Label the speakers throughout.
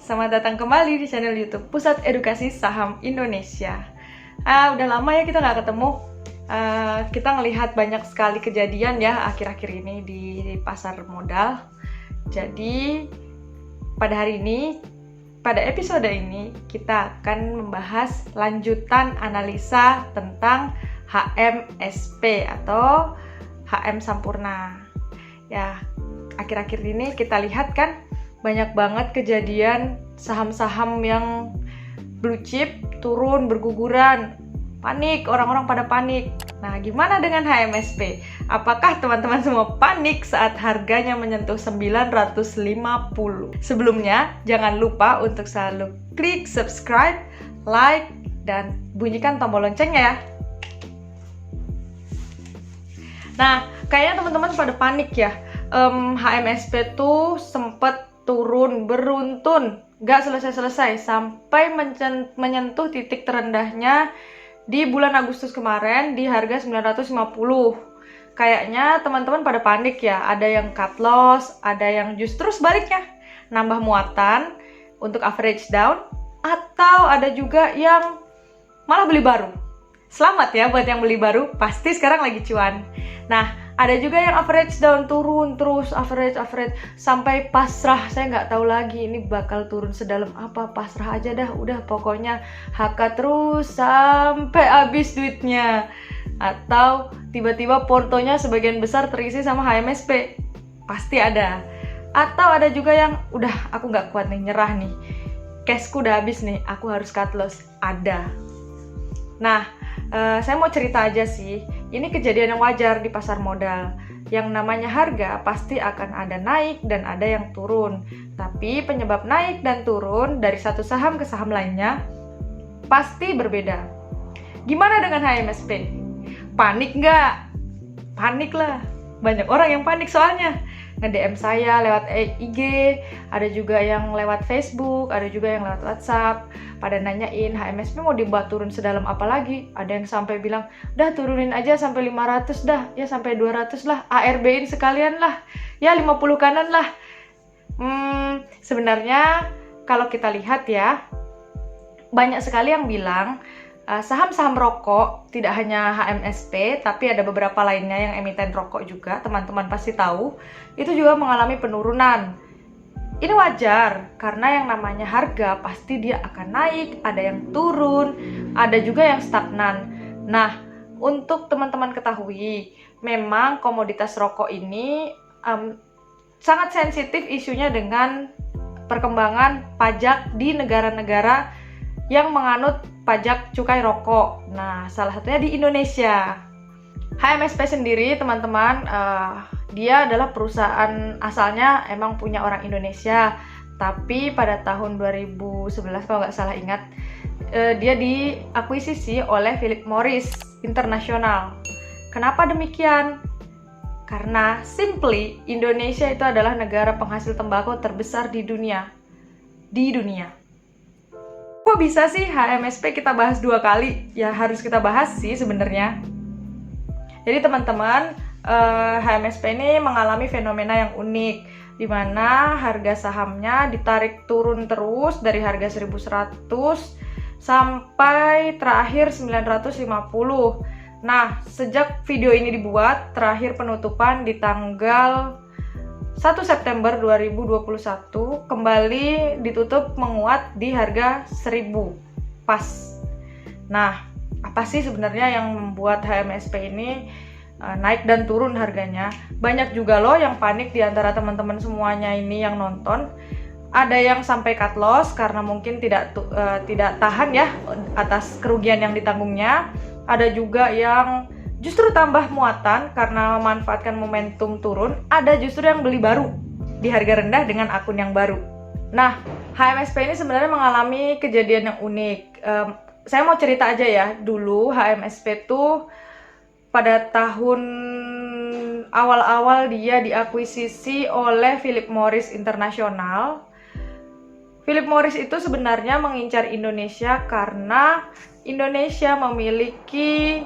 Speaker 1: Selamat datang kembali di channel YouTube Pusat Edukasi Saham Indonesia. Udah lama ya kita nggak ketemu. Kita ngelihat banyak sekali kejadian ya akhir-akhir ini di pasar modal. Jadi pada hari ini, pada episode ini kita akan membahas lanjutan analisa tentang HMSP atau HM Sampurna. Ya, akhir-akhir ini kita lihat kan banyak banget kejadian saham-saham yang blue chip turun berguguran, panik, orang-orang pada panik. Nah, gimana dengan HMSP? Apakah teman-teman semua panik saat harganya menyentuh 950? Sebelumnya, jangan lupa untuk selalu klik subscribe, like, dan bunyikan tombol loncengnya ya. Nah, kayaknya teman-teman pada panik ya. HMSP tuh sempet turun beruntun, gak selesai-selesai sampai menyentuh titik terendahnya di bulan Agustus kemarin di harga 950. Kayaknya teman-teman pada panik ya, ada yang cut loss, ada yang justru sebaliknya nambah muatan untuk average down, atau ada juga yang malah beli baru. Selamat ya buat yang beli baru, pasti sekarang lagi cuan. Nah, ada juga yang average down, turun terus, average sampai pasrah. Saya nggak tahu lagi ini bakal turun sedalam apa, pasrah aja dah, udah pokoknya HK terus sampai habis duitnya. Atau tiba-tiba portonya sebagian besar terisi sama HMSP, pasti ada. Atau ada juga yang udah aku nggak kuat nih, nyerah nih, cashku udah habis nih, aku harus cut loss, ada. Nah, saya mau cerita aja sih, ini kejadian yang wajar di pasar modal. Yang namanya harga pasti akan ada naik dan ada yang turun. Tapi penyebab naik dan turun dari satu saham ke saham lainnya pasti berbeda. Gimana dengan HMSP? Panik nggak? Panik lah. Banyak orang yang panik soalnya. Nge-DM saya lewat IG, ada juga yang lewat Facebook, ada juga yang lewat WhatsApp. Pada nanyain HMSP mau dibuat turun sedalam apa lagi. Ada yang sampai bilang, udah turunin aja sampai 500 dah, ya sampai 200 lah, ARB-in sekalian lah, ya 50 kanan lah. Sebenarnya kalau kita lihat ya, banyak sekali yang bilang saham-saham rokok, tidak hanya HMSP, tapi ada beberapa lainnya yang emiten rokok juga, teman-teman pasti tahu, itu juga mengalami penurunan. Ini wajar, karena yang namanya harga pasti dia akan naik, ada yang turun, ada juga yang stagnan. Nah, untuk teman-teman ketahui, memang komoditas rokok ini sangat sensitif isunya dengan perkembangan pajak di negara-negara yang menganut pajak cukai rokok. Nah, salah satunya di Indonesia. HMSP sendiri, teman-teman, dia adalah perusahaan asalnya emang punya orang Indonesia, tapi pada tahun 2011 kalau nggak salah ingat, dia diakuisisi oleh Philip Morris International. Kenapa demikian? Karena simply Indonesia itu adalah negara penghasil tembakau terbesar di dunia. Kok bisa sih HMSP kita bahas 2 kali? Ya harus kita bahas sih sebenarnya. Jadi teman-teman, HMSP ini mengalami fenomena yang unik, di mana harga sahamnya ditarik turun terus dari harga 1.100 sampai terakhir 950. Nah, sejak video ini dibuat, terakhir penutupan di tanggal 1 September 2021 kembali ditutup menguat di harga 1000 pas. Nah, apa sih sebenarnya yang membuat HMSP ini naik dan turun harganya? Banyak juga loh yang panik di antara teman-teman semuanya ini yang nonton. Ada yang sampai cut loss karena mungkin tidak tahan ya atas kerugian yang ditanggungnya. Ada juga yang justru tambah muatan karena memanfaatkan momentum turun. Ada justru yang beli baru di harga rendah dengan akun yang baru. Nah, HMSP ini sebenarnya mengalami kejadian yang unik. Saya mau cerita aja ya, dulu HMSP tuh pada tahun awal-awal dia diakuisisi oleh Philip Morris International. Philip Morris itu sebenarnya mengincar Indonesia karena Indonesia memiliki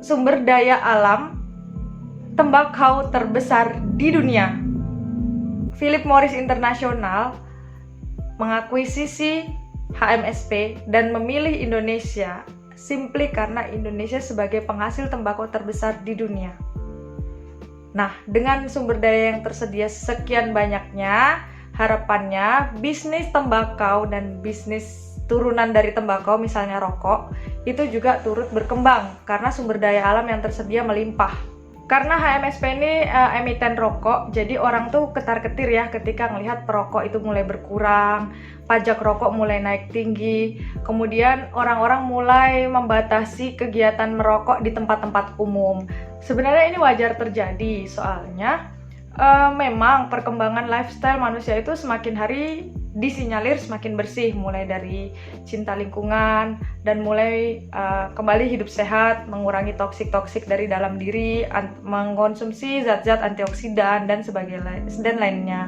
Speaker 1: sumber daya alam tembakau terbesar di dunia. Philip Morris International mengakuisisi HMSP dan memilih Indonesia simply karena Indonesia sebagai penghasil tembakau terbesar di dunia. Nah, dengan sumber daya yang tersedia sekian banyaknya, harapannya bisnis tembakau dan bisnis turunan dari tembakau, misalnya rokok, itu juga turut berkembang karena sumber daya alam yang tersedia melimpah. Karena HMSP ini emiten rokok, jadi orang tuh ketar-ketir ya ketika melihat perokok itu mulai berkurang, pajak rokok mulai naik tinggi, kemudian orang-orang mulai membatasi kegiatan merokok di tempat-tempat umum. Sebenarnya ini wajar terjadi, soalnya memang perkembangan lifestyle manusia itu semakin hari disinyalir semakin bersih, mulai dari cinta lingkungan dan mulai kembali hidup sehat, mengurangi toksik-toksik dari dalam diri, mengkonsumsi zat-zat antioksidan dan lainnya.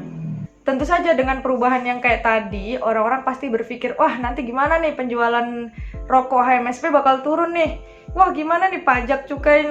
Speaker 1: Tentu saja dengan perubahan yang kayak tadi, orang-orang pasti berpikir, wah nanti gimana nih penjualan rokok HMSP bakal turun nih, wah gimana nih pajak cukai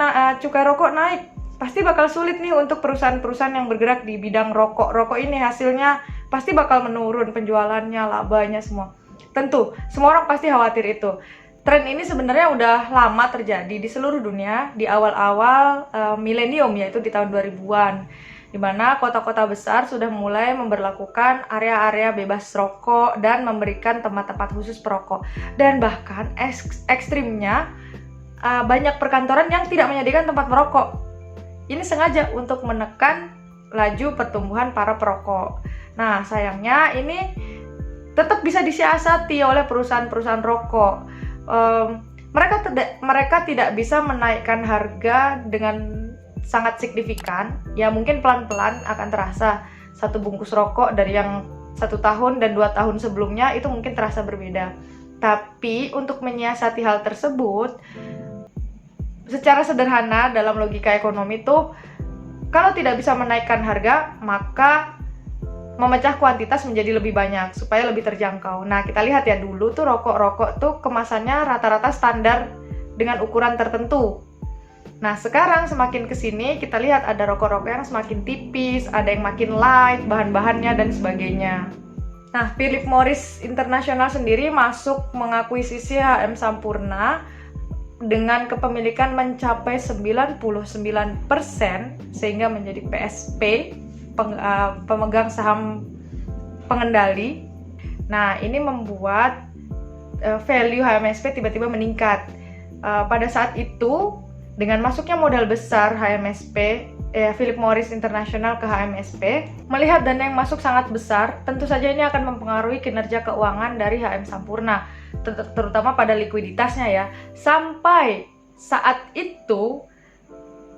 Speaker 1: rokok naik, pasti bakal sulit nih untuk perusahaan-perusahaan yang bergerak di bidang rokok ini, hasilnya pasti bakal menurun, penjualannya, labanya, semua. Tentu, semua orang pasti khawatir itu. Tren ini sebenarnya udah lama terjadi di seluruh dunia di awal-awal milenium, yaitu di tahun 2000-an, di mana kota-kota besar sudah mulai memberlakukan area-area bebas rokok dan memberikan tempat-tempat khusus perokok. Dan bahkan ekstrimnya banyak perkantoran yang tidak menyediakan tempat merokok. Ini sengaja untuk menekan laju pertumbuhan para perokok. Nah, sayangnya ini tetap bisa disiasati oleh perusahaan-perusahaan rokok. Mereka tidak bisa menaikkan harga dengan sangat signifikan. Ya mungkin pelan-pelan akan terasa satu bungkus rokok dari yang 1 tahun dan 2 tahun sebelumnya itu mungkin terasa berbeda. Tapi untuk menyiasati hal tersebut, secara sederhana dalam logika ekonomi tuh, kalau tidak bisa menaikkan harga, maka memecah kuantitas menjadi lebih banyak supaya lebih terjangkau. Nah, kita lihat ya, dulu tuh rokok-rokok tuh kemasannya rata-rata standar dengan ukuran tertentu. Nah, sekarang semakin kesini kita lihat ada rokok-rokok yang semakin tipis, ada yang makin light bahan-bahannya dan sebagainya. Nah, Philip Morris International sendiri masuk mengakuisisi HM Sampurna dengan kepemilikan mencapai 99% sehingga menjadi PSP, pemegang saham pengendali. Nah, ini membuat value HMSP tiba-tiba meningkat. Pada saat itu, dengan masuknya modal besar HMSP, Philip Morris International ke HMSP, melihat dana yang masuk sangat besar, tentu saja ini akan mempengaruhi kinerja keuangan dari HM Sampurna, terutama pada likuiditasnya ya. Sampai saat itu,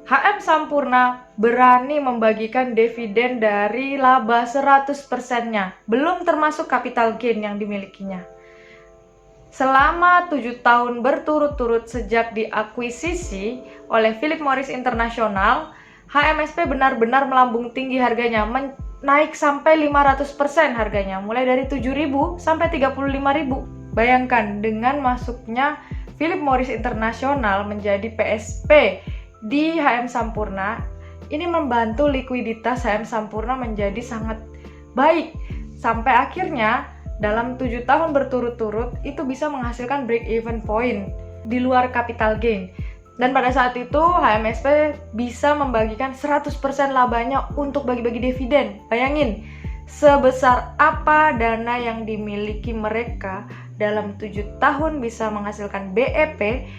Speaker 1: HM Sampurna berani membagikan dividen dari laba 100%-nya, belum termasuk capital gain yang dimilikinya. Selama 7 tahun berturut-turut sejak diakuisisi oleh Philip Morris International, HMSP benar-benar melambung tinggi harganya, naik sampai 500% harganya, mulai dari 7.000 sampai 35.000. Bayangkan, dengan masuknya Philip Morris International menjadi PSP di HM Sampurna, ini membantu likuiditas HM Sampurna menjadi sangat baik, sampai akhirnya dalam 7 tahun berturut-turut itu bisa menghasilkan break even point di luar capital gain. Dan pada saat itu HMSP bisa membagikan 100% labanya untuk bagi-bagi dividen. Bayangin, sebesar apa dana yang dimiliki mereka dalam 7 tahun bisa menghasilkan BEP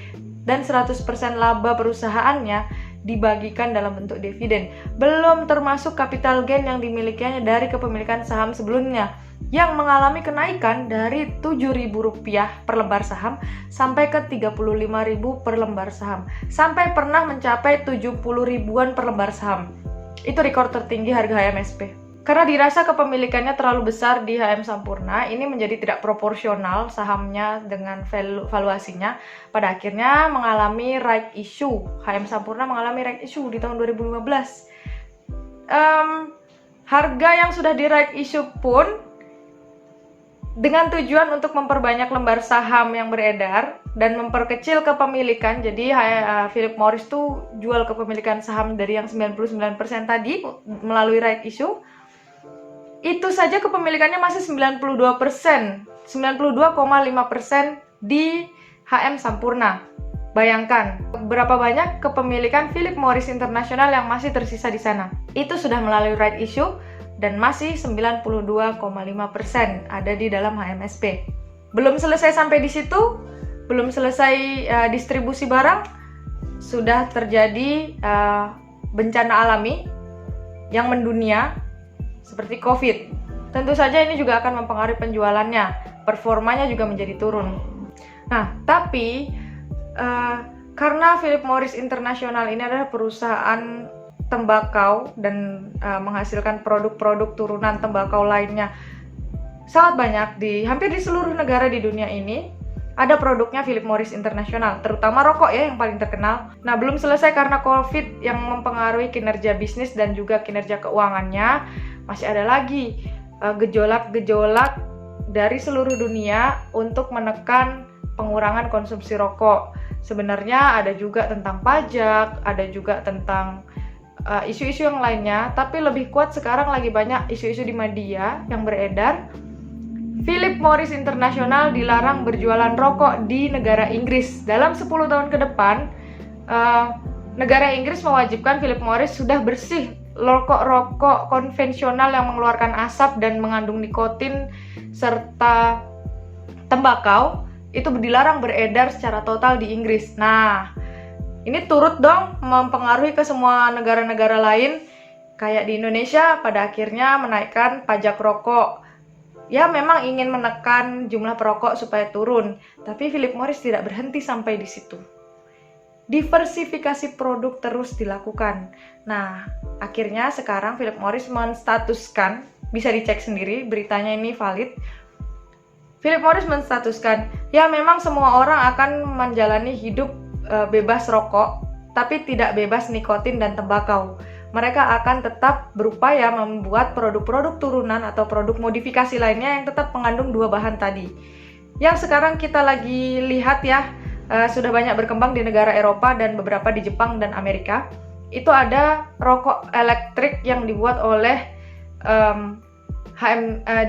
Speaker 1: dan 100% laba perusahaannya dibagikan dalam bentuk dividen. Belum termasuk capital gain yang dimilikinya dari kepemilikan saham sebelumnya, yang mengalami kenaikan dari Rp7.000 per lembar saham sampai ke Rp35.000 per lembar saham, sampai pernah mencapai Rp70.000-an per lembar saham. Itu rekor tertinggi harga HMSP. Karena dirasa kepemilikannya terlalu besar di HM Sampurna, ini menjadi tidak proporsional sahamnya dengan valuasinya. Pada akhirnya mengalami right issue. HM Sampurna mengalami right issue di tahun 2015. Harga yang sudah di right issue pun dengan tujuan untuk memperbanyak lembar saham yang beredar dan memperkecil kepemilikan. Jadi Philip Morris tuh jual kepemilikan saham dari yang 99% tadi melalui right issue. Itu saja kepemilikannya masih 92%, 92,5% di HM Sampurna. Bayangkan, berapa banyak kepemilikan Philip Morris International yang masih tersisa di sana. Itu sudah melalui right issue dan masih 92,5% ada di dalam HMSP. Belum selesai sampai di situ, belum selesai distribusi barang, sudah terjadi bencana alami yang mendunia seperti COVID. Tentu saja ini juga akan mempengaruhi penjualannya, performanya juga menjadi turun. Nah, tapi karena Philip Morris International ini adalah perusahaan tembakau dan menghasilkan produk-produk turunan tembakau lainnya sangat banyak hampir di seluruh negara di dunia ini, ada produknya Philip Morris International, terutama rokok ya yang paling terkenal. Nah, belum selesai karena COVID yang mempengaruhi kinerja bisnis dan juga kinerja keuangannya, masih ada lagi gejolak-gejolak dari seluruh dunia untuk menekan pengurangan konsumsi rokok. Sebenarnya ada juga tentang pajak, ada juga tentang isu-isu yang lainnya, tapi lebih kuat sekarang lagi banyak isu-isu di media yang beredar. Philip Morris International dilarang berjualan rokok di negara Inggris. Dalam 10 tahun ke depan, negara Inggris mewajibkan Philip Morris sudah bersih rokok konvensional yang mengeluarkan asap dan mengandung nikotin serta tembakau itu dilarang beredar secara total di Inggris. Nah, ini turut dong mempengaruhi ke semua negara-negara lain, kayak di Indonesia pada akhirnya menaikkan pajak rokok. Ya, memang ingin menekan jumlah perokok supaya turun, tapi Philip Morris tidak berhenti sampai di situ. Diversifikasi produk terus dilakukan. Nah, akhirnya sekarang Philip Morris menstatuskan, bisa dicek sendiri, beritanya ini valid. Philip Morris menstatuskan, ya memang semua orang akan menjalani hidup bebas rokok, tapi tidak bebas nikotin dan tembakau. Mereka akan tetap berupaya membuat produk-produk turunan atau produk modifikasi lainnya yang tetap mengandung dua bahan tadi. Yang sekarang kita lagi lihat ya, sudah banyak berkembang di negara Eropa dan beberapa di Jepang dan Amerika. Itu ada rokok elektrik yang dibuat oleh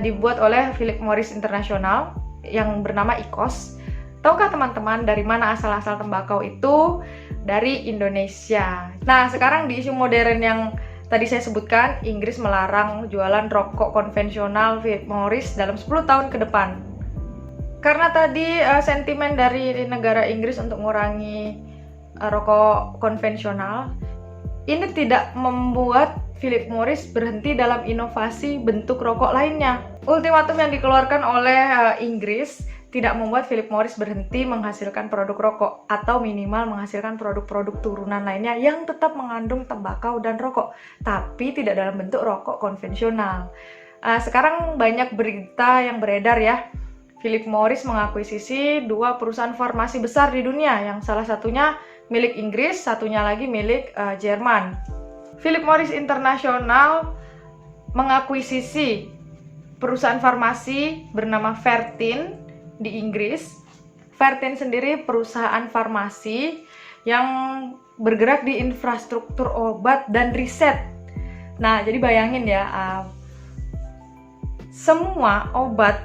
Speaker 1: dibuat oleh Philip Morris International yang bernama IQOS. Tahukah teman-teman dari mana asal-asal tembakau itu? Dari Indonesia. Nah, sekarang di isu modern yang tadi saya sebutkan, Inggris melarang jualan rokok konvensional Philip Morris dalam 10 tahun ke depan. Karena tadi sentimen dari negara Inggris untuk mengurangi rokok konvensional, ini tidak membuat Philip Morris berhenti dalam inovasi bentuk rokok lainnya. Ultimatum yang dikeluarkan oleh Inggris tidak membuat Philip Morris berhenti menghasilkan produk rokok atau minimal menghasilkan produk-produk turunan lainnya yang tetap mengandung tembakau dan rokok, tapi tidak dalam bentuk rokok konvensional. Sekarang banyak berita yang beredar ya, Philip Morris mengakuisisi 2 perusahaan farmasi besar di dunia, yang salah satunya milik Inggris, satunya lagi milik Jerman. Philip Morris International mengakuisisi perusahaan farmasi bernama Fertin di Inggris. Fertin sendiri perusahaan farmasi yang bergerak di infrastruktur obat dan riset. Nah, jadi bayangin ya, semua obat,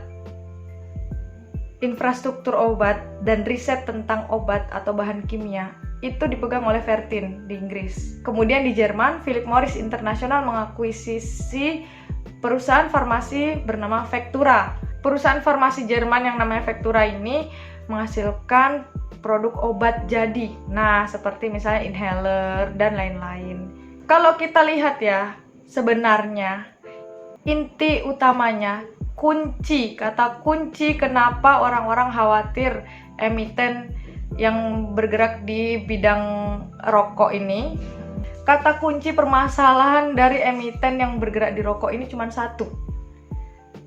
Speaker 1: infrastruktur obat, dan riset tentang obat atau bahan kimia itu dipegang oleh Fertin di Inggris. Kemudian di Jerman, Philip Morris International mengakuisisi perusahaan farmasi bernama Vectura. Perusahaan farmasi Jerman yang namanya Vectura ini menghasilkan produk obat jadi. Nah, seperti misalnya inhaler dan lain-lain. Kalau kita lihat ya, sebenarnya inti utamanya, kata kunci kenapa orang-orang khawatir emiten yang bergerak di bidang rokok ini, kata kunci permasalahan dari emiten yang bergerak di rokok ini cuma satu.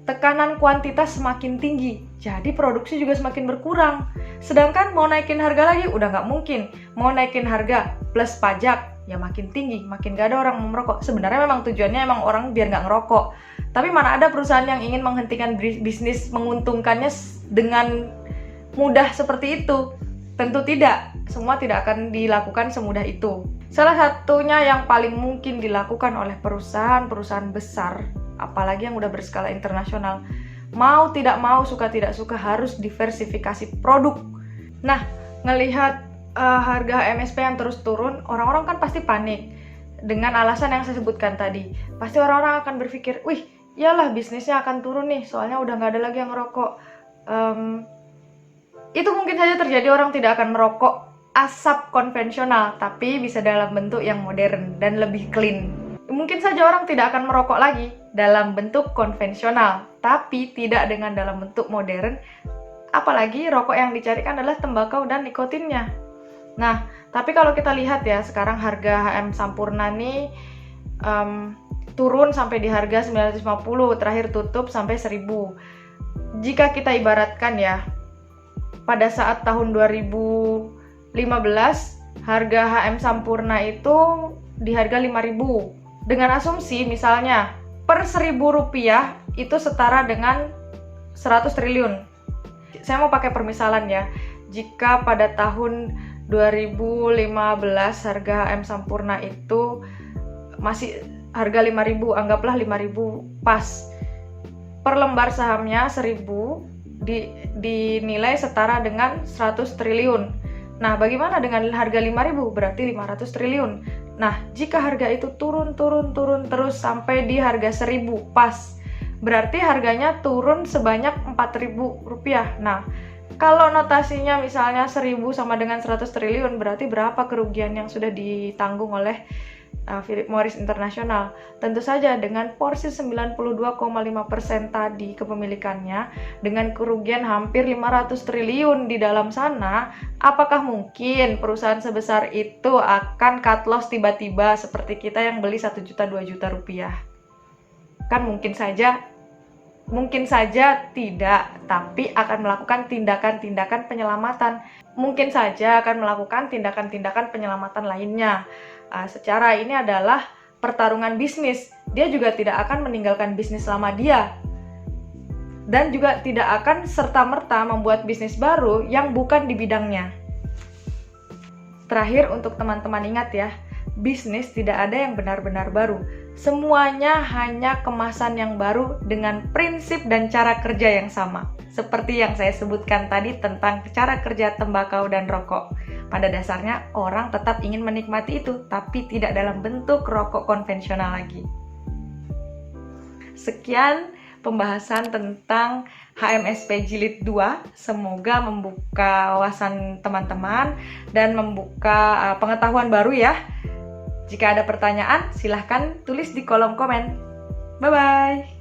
Speaker 1: Tekanan kuantitas semakin tinggi, jadi produksi juga semakin berkurang. Sedangkan mau naikin harga lagi udah nggak mungkin. Mau naikin harga plus pajak, ya makin tinggi, makin gak ada orang mau merokok. Sebenarnya memang tujuannya emang orang biar nggak ngerokok. Tapi mana ada perusahaan yang ingin menghentikan bisnis menguntungkannya dengan mudah seperti itu? Tentu tidak, semua tidak akan dilakukan semudah itu. Salah satunya yang paling mungkin dilakukan oleh perusahaan-perusahaan besar apalagi yang udah berskala internasional. Mau tidak mau, suka tidak suka harus diversifikasi produk. Nah, ngelihat harga HMSP yang terus turun, orang-orang kan pasti panik dengan alasan yang saya sebutkan tadi. Pasti orang-orang akan berpikir, wih, iyalah bisnisnya akan turun nih, soalnya udah nggak ada lagi yang ngerokok. Itu mungkin saja terjadi, orang tidak akan merokok asap konvensional, tapi bisa dalam bentuk yang modern dan lebih clean. Mungkin saja orang tidak akan merokok lagi dalam bentuk konvensional, tapi tidak dengan dalam bentuk modern. Apalagi rokok yang dicarikan adalah tembakau dan nikotinnya. Nah, tapi kalau kita lihat ya, sekarang harga HM Sampurna nih turun sampai di harga 950, terakhir tutup sampai 1000. Jika kita ibaratkan ya, pada saat tahun 2015 harga HM Sampurna itu di harga 5.000. Dengan asumsi misalnya per 1.000 rupiah itu setara dengan 100 triliun. Saya mau pakai permisalan ya. Jika pada tahun 2015 harga HM Sampurna itu masih harga 5.000, anggaplah 5.000 pas. Per lembar sahamnya 1.000 dinilai setara dengan 100 triliun. Nah, bagaimana dengan harga 5.000? Berarti 500 triliun. Nah, jika harga itu turun terus sampai di harga 1.000 pas, berarti harganya turun sebanyak 4.000 rupiah. Nah, kalau notasinya misalnya 1.000 sama dengan 100 triliun, berarti berapa kerugian yang sudah ditanggung oleh Philip Morris International? Tentu saja dengan porsi 92,5% tadi kepemilikannya, dengan kerugian hampir 500 triliun di dalam sana, apakah mungkin perusahaan sebesar itu akan cut loss tiba-tiba seperti kita yang beli 1 juta 2 juta rupiah? Kan mungkin saja tidak, tapi akan melakukan tindakan-tindakan penyelamatan. Mungkin saja akan melakukan tindakan-tindakan penyelamatan lainnya. Secara ini adalah pertarungan bisnis. Dia juga tidak akan meninggalkan bisnis lama dia, dan juga tidak akan serta-merta membuat bisnis baru yang bukan di bidangnya. Terakhir, untuk teman-teman ingat ya, bisnis tidak ada yang benar-benar baru. Semuanya hanya kemasan yang baru dengan prinsip dan cara kerja yang sama. Seperti yang saya sebutkan tadi tentang cara kerja tembakau dan rokok. Pada dasarnya orang tetap ingin menikmati itu, tapi tidak dalam bentuk rokok konvensional lagi. Sekian pembahasan tentang HMSP Jilid 2. Semoga membuka wawasan teman-teman dan membuka pengetahuan baru ya. Jika ada pertanyaan, silahkan tulis di kolom komen. Bye-bye!